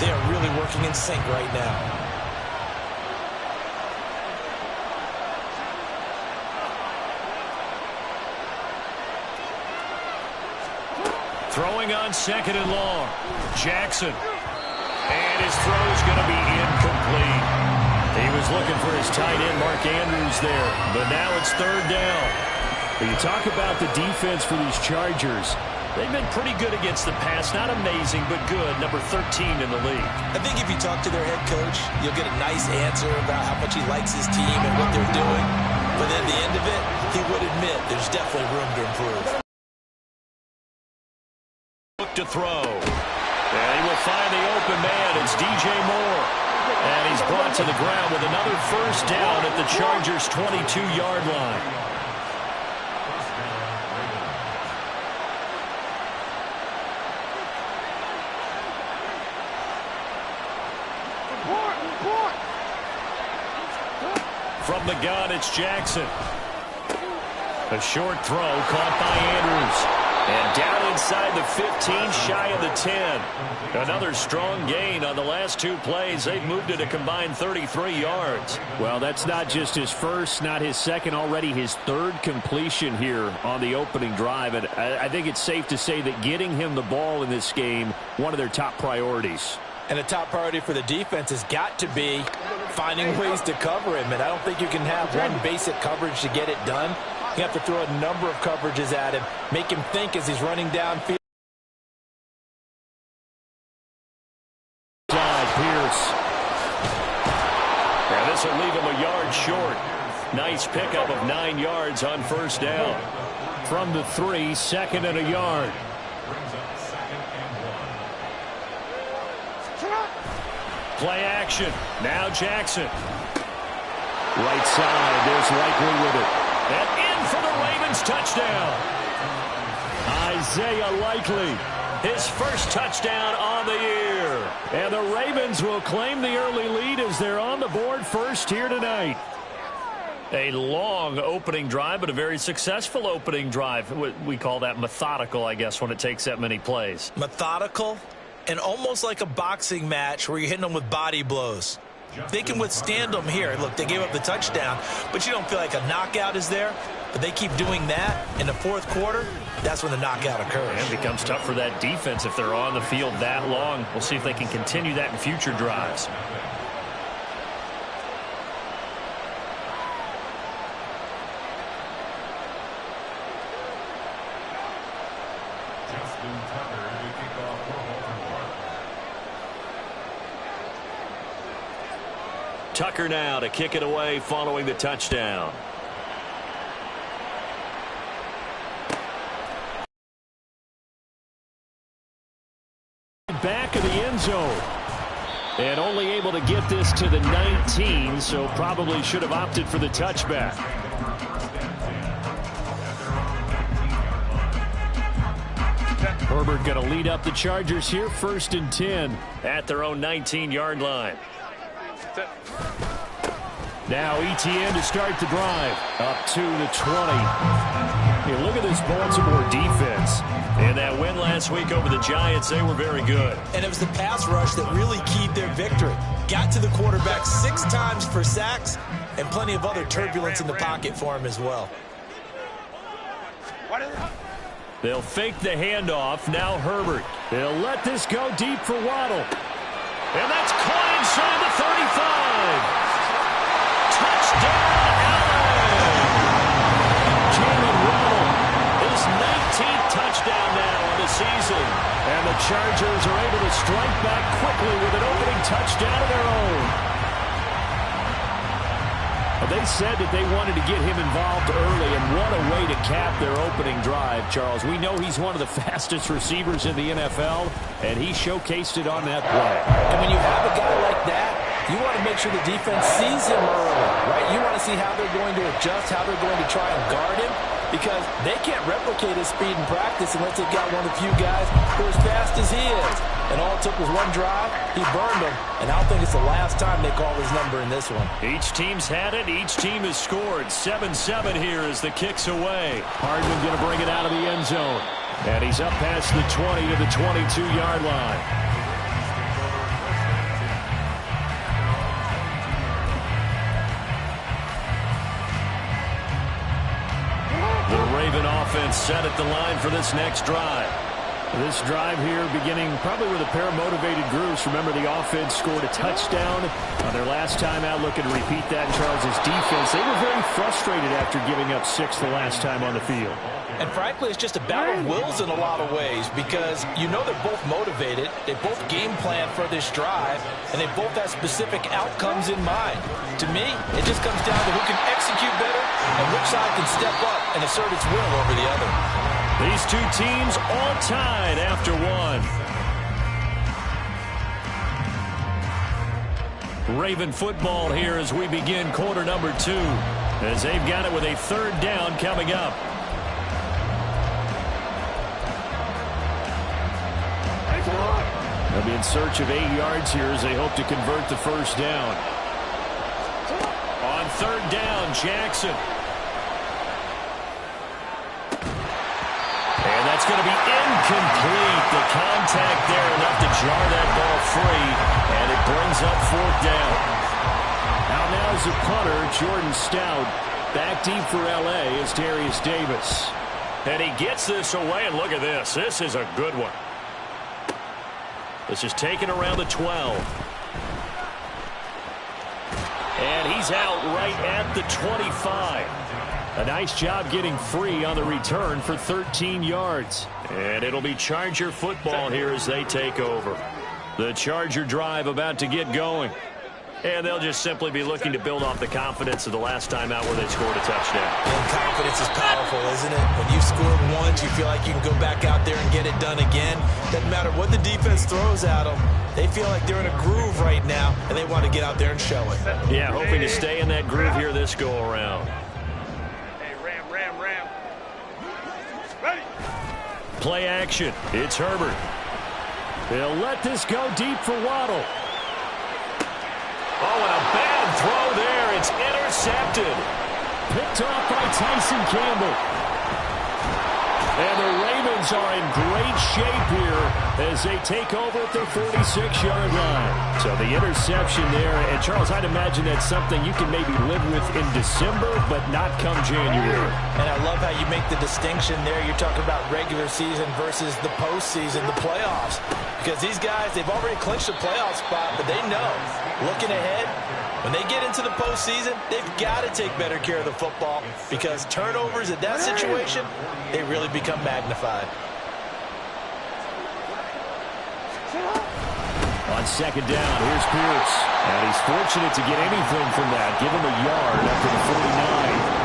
They are really working in sync right now. Throwing on second and long. Jackson. And his throw is going to be incomplete. He was looking for his tight end, Mark Andrews, there. But now it's third down. When you talk about the defense for these Chargers, they've been pretty good against the pass. Not amazing, but good. Number 13 in the league. I think if you talk to their head coach, you'll get a nice answer about how much he likes his team and what they're doing. But at the end of it, he would admit there's definitely room to improve. Look to throw. And he will find the open man. It's DJ Moore. And he's brought to the ground with another first down at the Chargers' 22-yard line. From the gun, it's Jackson. A short throw caught by Andrews. And down inside the 15, shy of the 10. Another strong gain on the last two plays. They've moved it a combined 33 yards. Well, that's not just his first, not his second, already his third completion here on the opening drive. And I think it's safe to say that getting him the ball in this game, one of their top priorities. And a top priority for the defense has got to be finding ways to cover him. And I don't think you can have one basic coverage to get it done. You have to throw a number of coverages at him, make him think as he's running downfield. Pierce. And this will leave him a yard short. Nice pickup of 9 yards on first down. From the 3, second and a yard. Play action. Now Jackson. Right side. There's Likely with it. And in for the Ravens touchdown. Isaiah Likely. His first touchdown on the year. And the Ravens will claim the early lead as they're on the board first here tonight. A long opening drive, but a very successful opening drive. We call that methodical, I guess, when it takes that many plays. Methodical and almost like a boxing match where you're hitting them with body blows. They can withstand them here. Look, they gave up the touchdown, but you don't feel like a knockout is there. But they keep doing that in the fourth quarter. That's when the knockout occurs. And it becomes tough for that defense if they're on the field that long. We'll see if they can continue that in future drives. Tucker now to kick it away following the touchdown. Back of the end zone. And only able to get this to the 19, so probably should have opted for the touchback. Herbert going to lead up the Chargers here, 1st and 10. At their own 19-yard line. Now Etienne to start the drive. Up to the 20. Hey, look at this Baltimore defense. And that win last week over the Giants, they were very good. And it was the pass rush that really keyed their victory. Got to the quarterback 6 times for sacks and plenty of other turbulence in the pocket for him as well. They'll fake the handoff. Now Herbert. They'll let this go deep for Waddle. And that's caught inside the 35. Touchdown, Allen! Jalen Waddle. His 19th touchdown now on the season. And the Chargers are able to strike back quickly with an opening touchdown of their own. They said that they wanted to get him involved early, and what a way to cap their opening drive, Charles. We know he's one of the fastest receivers in the NFL, and he showcased it on that play. And when you have a guy like that, you want to make sure the defense sees him early, right? You want to see how they're going to adjust, how they're going to try and guard him, because they can't replicate his speed in practice unless they've got one of the few guys who are as fast as he is. And all it took was one drive. He burned them. And I don't think it's the last time they call his number in this one. Each team's had it. Each team has scored. 7-7 here as the kick's away. Hardman going to bring it out of the end zone. And he's up past the 20 to the 22-yard line. And set at the line for this next drive. This drive here beginning probably with a pair of motivated groups. Remember, the offense scored a touchdown on their last time out. Looking to repeat that in Charles' defense. They were very frustrated after giving up 6 the last time on the field. And frankly, it's just a battle of wills in a lot of ways because you know they're both motivated. They both game plan for this drive, and they both have specific outcomes in mind. To me, it just comes down to who can execute better and which side can step up and assert its will over the other. These two teams all tied after one. Raven football here as we begin quarter number 2, as they've got it with a 3rd down coming up. They'll be in search of 8 yards here as they hope to convert the 1st down. On 3rd down, Jackson. And that's going to be incomplete. The contact there enough to jar that ball free, and it brings up 4th down. Now is the punter, Jordan Stout. Back deep for L.A. is Darius Davis. And he gets this away, and look at this. This is a good one. This is taken around the 12. And he's out right at the 25. A nice job getting free on the return for 13 yards. And it'll be Charger football here as they take over. The Charger drive about to get going. And they'll just simply be looking to build off the confidence of the last time out where they scored a touchdown. And confidence is powerful, isn't it? When you've scored once, you feel like you can go back out there and get it done again. Doesn't matter what the defense throws at them. They feel like they're in a groove right now, and they want to get out there and show it. Yeah, hoping to stay in that groove here this go-around. Hey, Ram. Ready. Play action. It's Herbert. They'll let this go deep for Waddle. Oh, and a bad throw there. It's intercepted. Picked off by Tyson Campbell. And the Ravens are in great shape here as they take over at their 46-yard line. So the interception there, and Charles, I'd imagine that's something you can maybe live with in December, but not come January. And I love how you make the distinction there. You're talking about regular season versus the postseason, the playoffs. Because these guys, they've already clinched a playoff spot, but they know, looking ahead, when they get into the postseason, they've got to take better care of the football because turnovers in that situation, they really become magnified. On 2nd down, here's Pierce. And he's fortunate to get anything from that. Give him a yard up to the 49.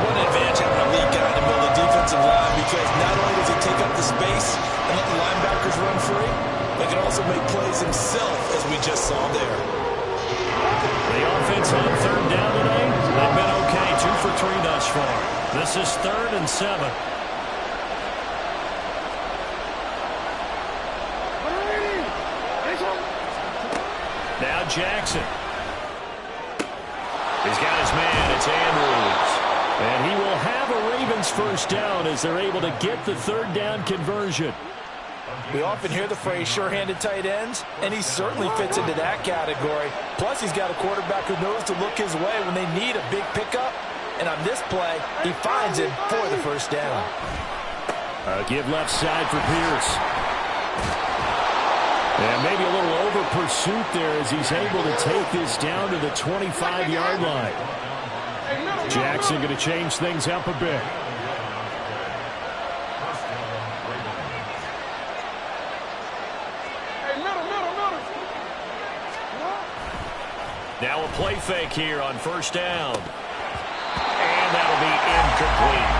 What an advantage having a lead guy in the middle of the defensive line because not only does he take up the space and let the linebackers run free, but he can also make plays himself, as we just saw there. The offense on 3rd down today, they've been okay, 2 for 3 thus far. This is 3rd and 7. Now Jackson. He's got his man. It's Andrews. And he will have a Ravens 1st down as they're able to get the 3rd down conversion. We often hear the phrase sure-handed tight ends, and he certainly fits into that category. Plus, he's got a quarterback who knows to look his way when they need a big pickup. And on this play, he finds him for the 1st down. Give left side for Pierce. And maybe a little over pursuit there as he's able to take this down to the 25-yard line. Jackson going to change things up a bit. Now a play fake here on 1st down. And that'll be incomplete.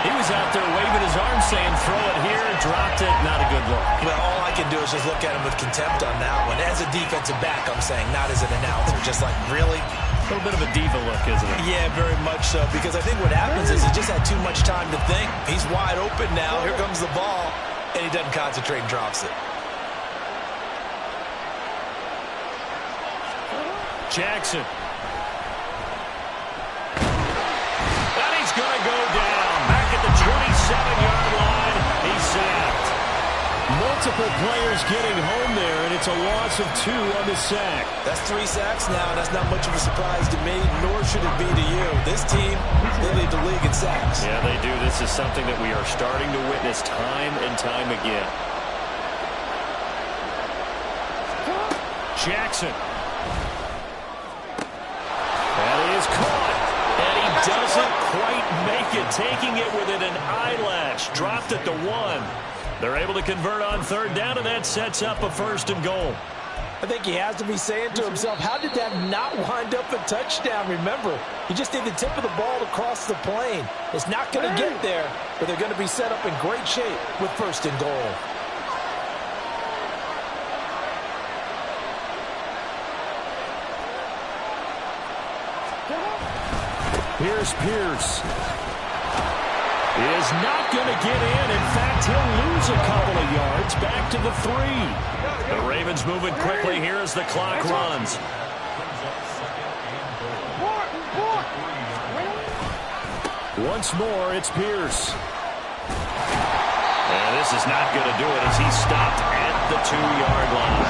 He was out there waving his arm saying throw it here, dropped it, not a good look. Well, all I can do is just look at him with contempt on that one. As a defensive back, I'm saying, not as an announcer. Just like, really? A little bit of a diva look, isn't it? Yeah, very much so. Because I think what happens is he just had too much time to think. He's wide open now. Here comes the ball. And he doesn't concentrate and drops it. Jackson. And he's going to go down. Back at the 27-yard line. He's sacked. multiple players getting home there, and it's a loss of 2 on the sack. That's 3 sacks now, and that's not much of a surprise to me, nor should it be to you. This team, they lead the league in sacks. Yeah, they do. This is something that we are starting to witness time and time again. Jackson. That is caught. And he doesn't quite make it, taking it within an eyelash. Dropped at the 1. They're able to convert on 3rd down, and that sets up a 1st and goal. I think he has to be saying to himself, how did that not wind up a touchdown? Remember, you just need the tip of the ball to cross the plane. It's not going to get there, but they're going to be set up in great shape with 1st and goal. Here's Pierce. Is not going to get in. In fact, he'll lose a couple of yards back to the 3. The Ravens moving quickly here as the clock runs. Once more, it's Pierce. And this is not going to do it as he's stopped at the 2-yard line.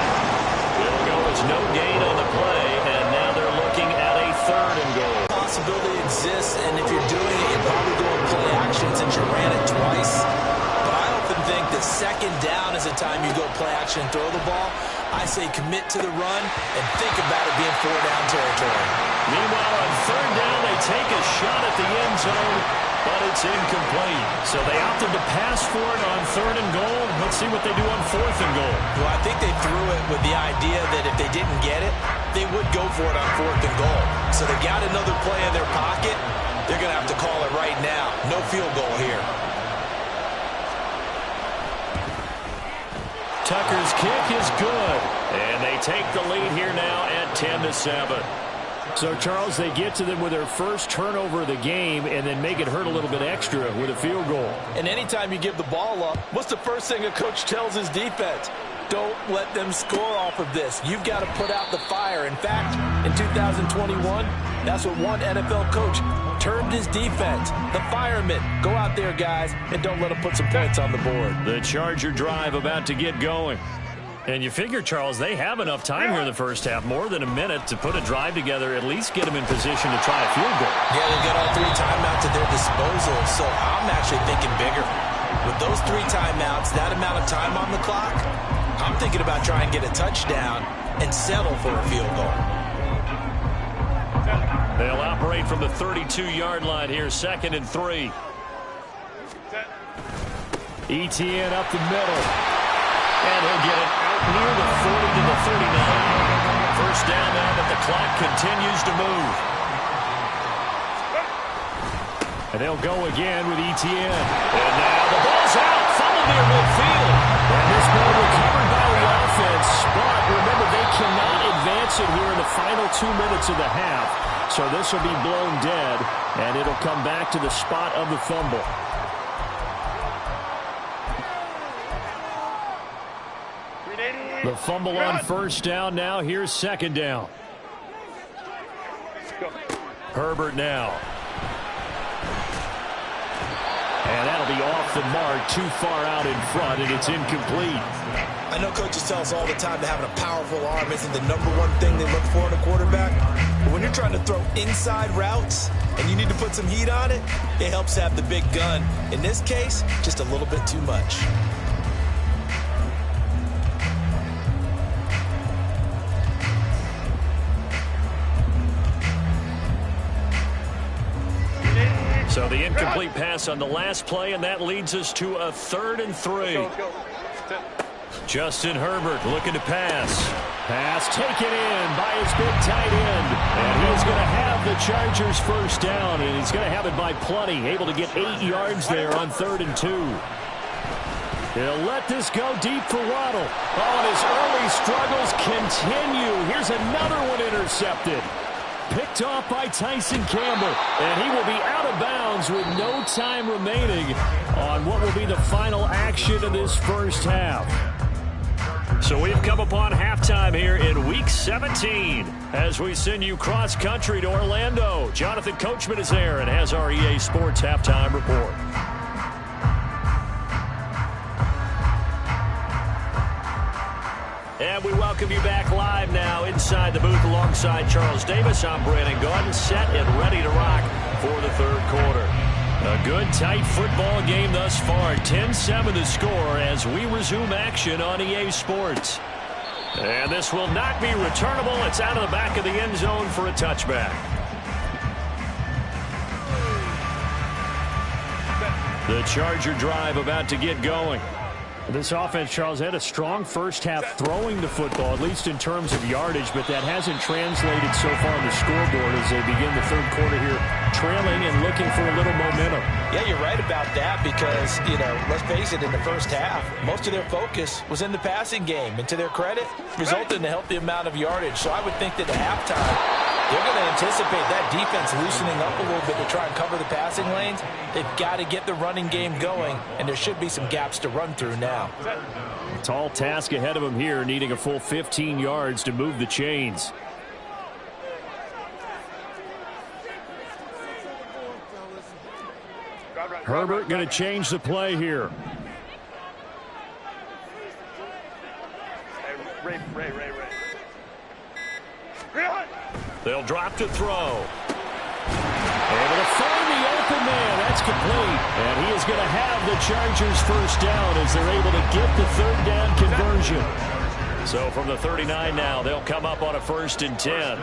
It'll go. It's no gain on the play, and now they're looking at a 3rd and goal. Possibility exists, and if you're doing it, you're probably doing play action since you ran it twice. But I often think that 2nd down is the time you go play action and throw the ball. I say commit to the run and think about it being 4-down territory. Meanwhile, on 3rd down, they take a shot at the end zone, but it's incomplete. So they opted to pass for it on 3rd and goal. Let's see what they do on 4th and goal. Well, I think they threw it with the idea that if they didn't get it, they would go for it on 4th and goal. So they got another play in their pocket. They're going to have to call it right now. No field goal here. Tucker's kick is good. And they take the lead here now at 10-7. So, Charles, they get to them with their first turnover of the game and then make it hurt a little bit extra with a field goal. And anytime you give the ball up, what's the first thing a coach tells his defense? Don't let them score off of this. You've got to put out the fire. In fact, in 2021, that's what one NFL coach termed his defense. The firemen. Go out there, guys, and don't let them put some points on the board. The Charger drive about to get going. And you figure, Charles, they have enough time here in the first half, more than a minute, to put a drive together, at least get them in position to try a field goal. Yeah, they've got all 3 timeouts at their disposal, so I'm actually thinking bigger. With those 3 timeouts, that amount of time on the clock, I'm thinking about trying to get a touchdown and settle for a field goal. They'll operate from the 32-yard line here, 2nd and 3. ETN up the middle. And he'll get it out near the 40 to the 39. First down now, but the clock continues to move. And they'll go again with ETN. And now the ball's out, fumbled near midfield. And this ball recovered by the offense. But remember, they cannot advance it here in the final 2 minutes of the half. So this will be blown dead, and it'll come back to the spot of the fumble. The fumble on first down now. Here's 2nd down. Herbert now. And that'll be off the mark, too far out in front, and it's incomplete. I know coaches tell us all the time that having a powerful arm isn't the #1 thing they look for in a quarterback. But when you're trying to throw inside routes and you need to put some heat on it, it helps to have the big gun. In this case, just a little bit too much. So the incomplete pass on the last play, and that leads us to a 3rd and 3. Justin Herbert looking to pass. Pass taken in by his big tight end. And he's going to have the Chargers first down, and he's going to have it by plenty. Able to get 8 yards there on 3rd and 2. He'll let this go deep for Waddle. Oh, and his early struggles continue. Here's another one intercepted. Picked off by Tyson Campbell, and he will be out of bounds with no time remaining on what will be the final action of this first half. So we've come upon halftime here in Week 17 as we send you cross-country to Orlando. Jonathan Coachman is there and has our EA Sports Halftime Report. And we welcome you back live now inside the booth alongside Charles Davis. I'm Brandon Gaudin, set and ready to rock for the third quarter. A good, tight football game thus far. 10-7 the score as we resume action on EA Sports. And this will not be returnable. It's out of the back of the end zone for a touchback. The Charger drive about to get going. This offense, Charles, had a strong first half throwing the football, at least in terms of yardage, but that hasn't translated so far on the scoreboard as they begin the third quarter here, trailing and looking for a little momentum. Yeah, you're right about that because, let's face it, in the first half, most of their focus was in the passing game. And to their credit, resulted in a healthy amount of yardage. So I would think that at halftime, they're going to anticipate that defense loosening up a little bit to try and cover the passing lanes. They've got to get the running game going, and there should be some gaps to run through now. Tall task ahead of him here, needing a full 15 yards to move the chains. Herbert going to change the play here. Ray. They'll drop to throw. Able to find the open man. That's complete. And he is going to have the Chargers first down as they're able to get the third down conversion. So from the 39 now, they'll come up on a 1st and 10.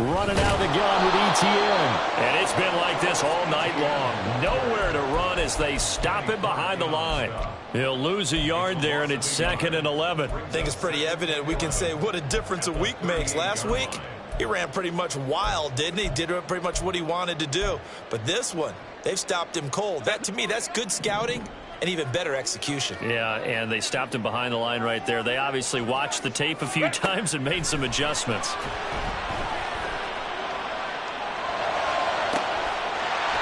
Running out of the gun with ETN. And it's been like this all night long. Nowhere to run as they stop him behind the line. He'll lose a yard there, and it's 2nd and 11. I think it's pretty evident. We can say what a difference a week makes. Last week, he ran pretty much wild, didn't he? Did pretty much what he wanted to do. But this one, they've stopped him cold. That, to me, that's good scouting and even better execution. Yeah, and they stopped him behind the line right there. They obviously watched the tape a few times and made some adjustments.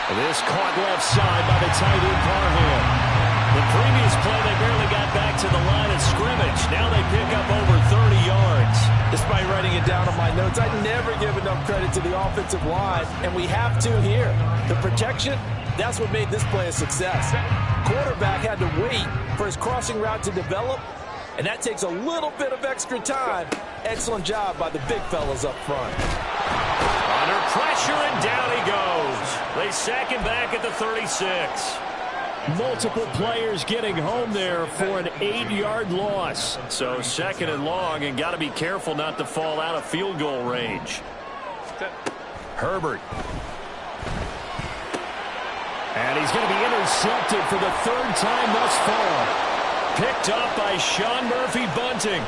This caught left side by the tight end Parham. The previous play, they barely got back to the line of scrimmage. Now they pick up over 30 yards. Despite writing it down on my notes, I never give enough credit to the offensive line, and we have to here. The protection, that's what made this play a success. Quarterback had to wait for his crossing route to develop, and that takes a little bit of extra time. Excellent job by the big fellas up front. Under pressure, and down he goes. They sack him back at the 36. Multiple players getting home there for an 8-yard loss. So 2nd and long, and got to be careful not to fall out of field goal range. Herbert. And he's going to be intercepted for the 3rd time thus far. Picked up by Sean Murphy-Bunting.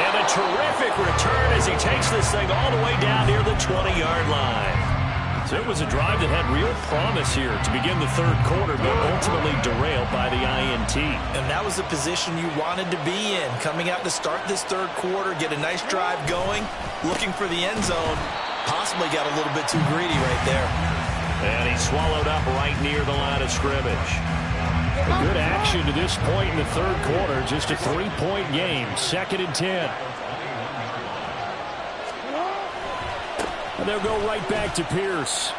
And a terrific return as he takes this thing all the way down near the 20-yard line. So it was a drive that had real promise here to begin the third quarter, but ultimately derailed by the INT. And that was the position you wanted to be in. Coming out to start this third quarter, get a nice drive going, looking for the end zone. Possibly got a little bit too greedy right there. And he swallowed up right near the line of scrimmage. A good action to this point in the third quarter. Just a 3-point game. 2nd and 10. And they'll go right back to Pierce.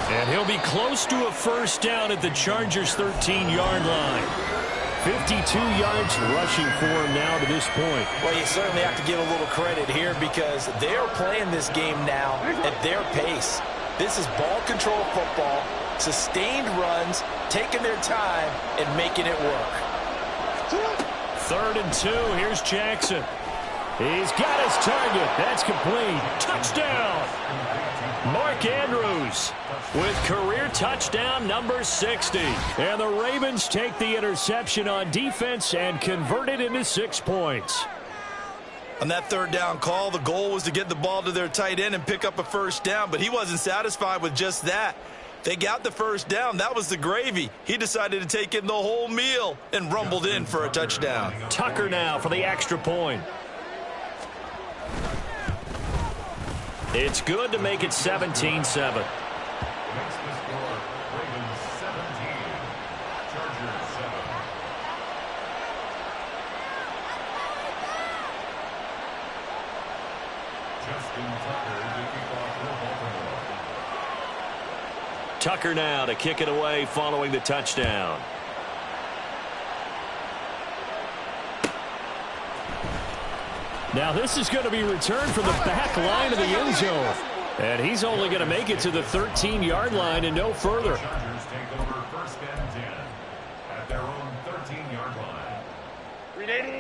And he'll be close to a first down at the Chargers' 13-yard line. 52 yards rushing for him now to this point. Well, you certainly have to give a little credit here because they're playing this game now at their pace. This is ball control football, sustained runs, taking their time, and making it work. 3rd and 2. Here's Jackson. He's got his target. That's complete. Touchdown! Mark Andrews with career touchdown number 60. And the Ravens take the interception on defense and convert it into 6 points. On that 3rd down call, the goal was to get the ball to their tight end and pick up a first down, but he wasn't satisfied with just that. They got the first down. That was the gravy. He decided to take in the whole meal and rumbled in for a touchdown. Tucker now for the extra point. It's good to make it 17-7. Tucker now to kick it away following the touchdown. Now this is going to be returned from the back line of the end zone. And he's only going to make it to the 13-yard line and no further.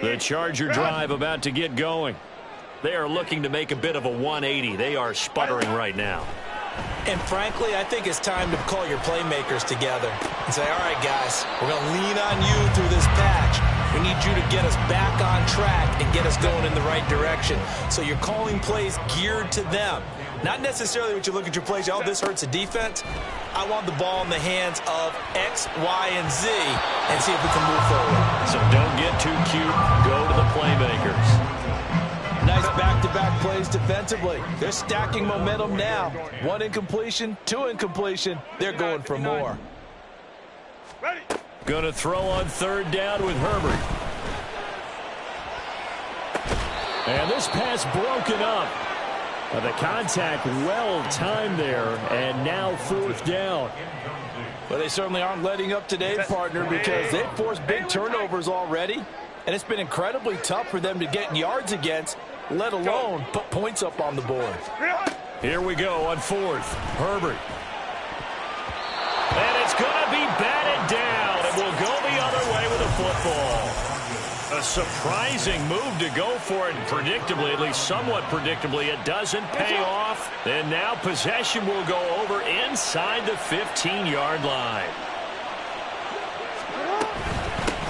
The Charger drive about to get going. They are looking to make a bit of a 180. They are sputtering right now. And frankly, I think it's time to call your playmakers together and say, all right, guys, we're going to lean on you through this patch. We need you to get us back on track and get us going in the right direction. So you're calling plays geared to them. Not necessarily what you look at your plays, oh, this hurts the defense. I want the ball in the hands of X, Y, and Z and see if we can move forward. So don't get too cute. Go to the playmakers. Nice back-to-back plays defensively. They're stacking momentum now. 1 incompletion, 2 incompletion. They're going for more. Going to throw on 3rd down with Herbert. And this pass broken up. The contact well timed there, and now 4th down. Well, they certainly aren't letting up today, partner, because they've forced big turnovers already, and it's been incredibly tough for them to get yards against, let alone put points up on the board. Here we go on 4th. Herbert. And it's going to be batted down, and we'll go the other way with the football. A surprising move to go for it, and predictably, at least somewhat predictably, it doesn't pay off. And now possession will go over inside the 15-yard line.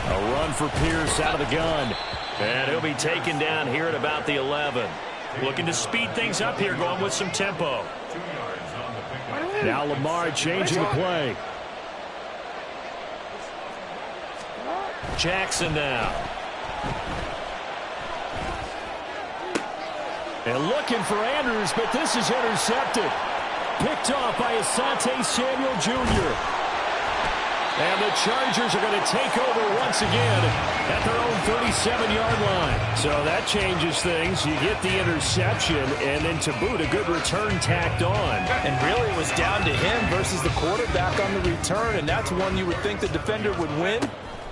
A run for Pierce out of the gun. And he'll be taken down here at about the 11. Looking to speed things up here, going with some tempo. Now Lamar changing the play. Jackson now. And looking for Andrews, but this is intercepted. Picked off by Asante Samuel Jr. And the Chargers are going to take over once again at their own 37-yard line. So that changes things. You get the interception, and then to boot, a good return tacked on. And really, it was down to him versus the quarterback on the return, and that's one you would think the defender would win.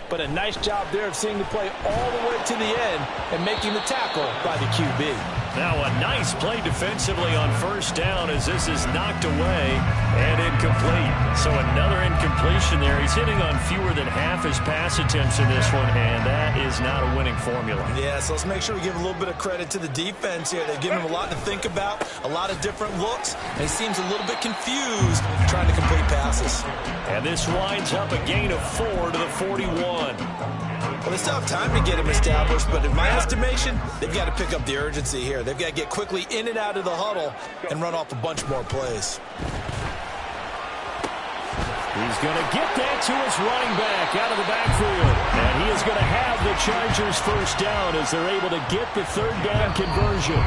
But a nice job there of seeing the play all the way to the end and making the tackle by the QB. Now a nice play defensively on 1st down as this is knocked away and incomplete. So another incompletion there. He's hitting on fewer than half his pass attempts in this one, and that is not a winning formula. Yeah, so let's make sure we give a little bit of credit to the defense here. They've given him a lot to think about, a lot of different looks, and he seems a little bit confused trying to complete passes. And this winds up a gain of 4 to the 41. Well, they still have time to get him established, but in my estimation, they've got to pick up the urgency here. They've got to get quickly in and out of the huddle and run off a bunch more plays. He's going to get that to his running back out of the backfield. And he is going to have the Chargers 1st down as they're able to get the 3rd down conversion.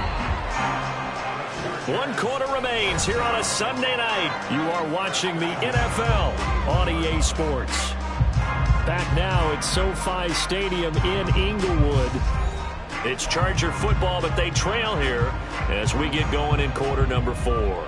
1 quarter remains here on a Sunday night. You are watching the NFL on EA Sports. Back now at SoFi Stadium in Inglewood. It's Charger football, but they trail here as we get going in quarter number 4.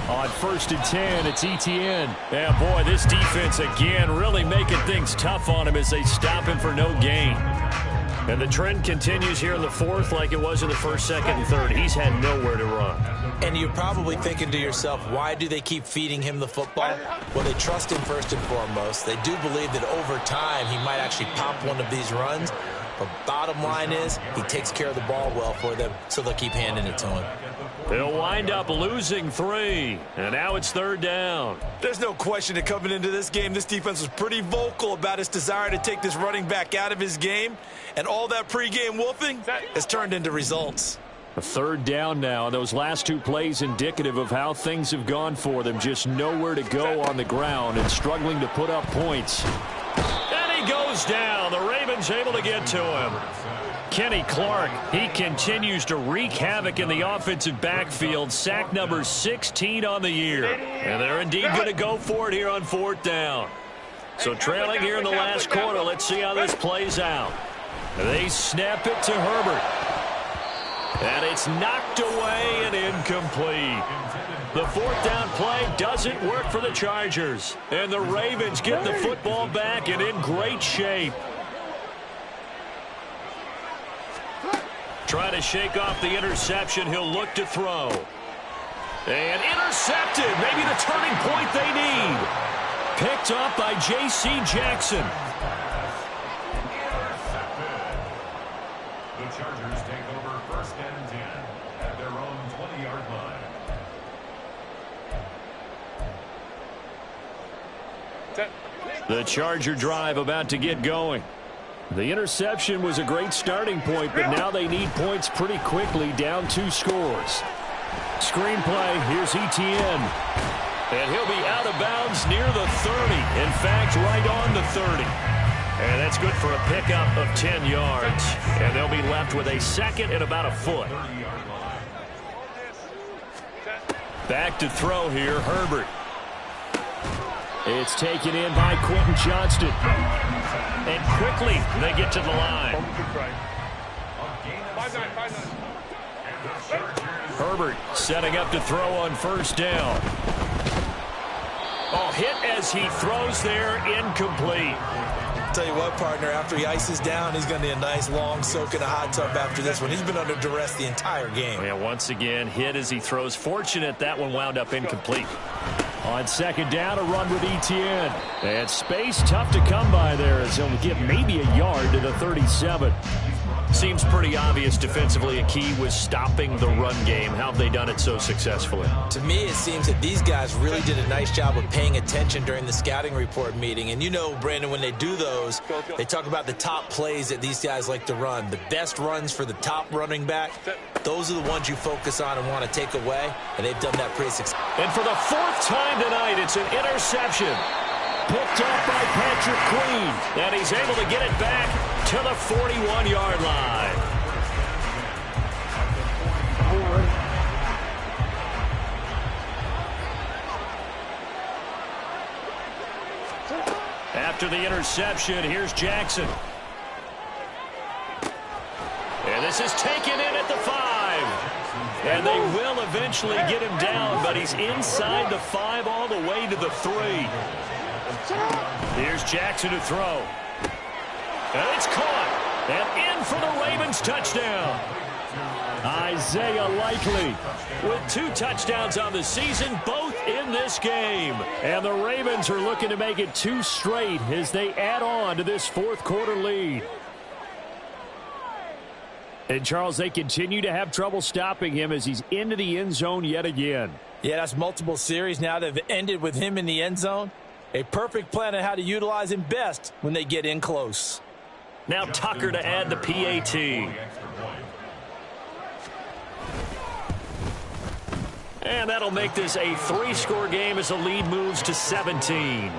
On 1st and 10, it's Etienne. Yeah, boy, this defense again really making things tough on him as they stop him for no gain. And the trend continues here in the 4th like it was in the 1st, 2nd, and 3rd. He's had nowhere to run. And you're probably thinking to yourself, why do they keep feeding him the football? Well, they trust him first and foremost. They do believe that over time he might actually pop one of these runs. But bottom line is he takes care of the ball well for them, so they'll keep handing it to him. They'll wind up losing 3, and now it's 3rd down. There's no question that coming into this game, this defense was pretty vocal about its desire to take this running back out of his game, and all that pregame wolfing has turned into results. A 3rd down now, and those last 2 plays indicative of how things have gone for them. Just nowhere to go on the ground and struggling to put up points. And he goes down. The Ravens able to get to him. Kenny Clark, he continues to wreak havoc in the offensive backfield. Sack number 16 on the year. And they're indeed going to go for it here on 4th down. So trailing here in the last quarter, let's see how this plays out. They snap it to Herbert. And it's knocked away and incomplete. The fourth down play doesn't work for the Chargers. And the Ravens get the football back and in great shape. Trying to shake off the interception. He'll look to throw. And intercepted. Maybe the turning point they need. Picked up by J.C. Jackson. The Chargers take over 1st and 10 at their own 20-yard line. The Charger drive about to get going. The interception was a great starting point, but now they need points pretty quickly, down 2 scores. Screenplay, here's Etienne. And he'll be out of bounds near the 30. In fact, right on the 30. And that's good for a pickup of 10 yards. And they'll be left with a second and about a foot. Back to throw here, Herbert. It's taken in by Quentin Johnston. And quickly they get to the line. Herbert setting up to throw on 1st down. Oh, hit as he throws there, incomplete. Tell you what, partner, after he ices down, he's going to need a nice long soak in a hot tub after this one. He's been under duress the entire game. Yeah, once again, hit as he throws. Fortunate that one wound up incomplete. On 2nd down, a run with Etienne. And space tough to come by there as he'll get maybe a yard to the 37. Seems pretty obvious defensively a key was stopping the run game. How have they done it so successfully? To me, it seems that these guys really did a nice job of paying attention during the scouting report meeting. And you know, Brandon, when they do those, they talk about the top plays that these guys like to run. The best runs for the top running back, those are the ones you focus on and want to take away. And they've done that pretty successfully. And for the 4th time tonight, it's an interception. Picked up by Patrick Queen. And he's able to get it back to the 41-yard line. After the interception, here's Jackson. And this is taken in at the 5. And they will eventually get him down, but he's inside the 5 all the way to the 3. Here's Jackson to throw. And it's caught. And in for the Ravens touchdown. Isaiah Likely with 2 touchdowns on the season, both in this game. And the Ravens are looking to make it 2 straight as they add on to this 4th quarter lead. And, Charles, they continue to have trouble stopping him as he's into the end zone yet again. Yeah, that's multiple series now that have ended with him in the end zone. A perfect plan on how to utilize him best when they get in close. Now Tucker to add the PAT. And that'll make this a 3-score game as the lead moves to 17.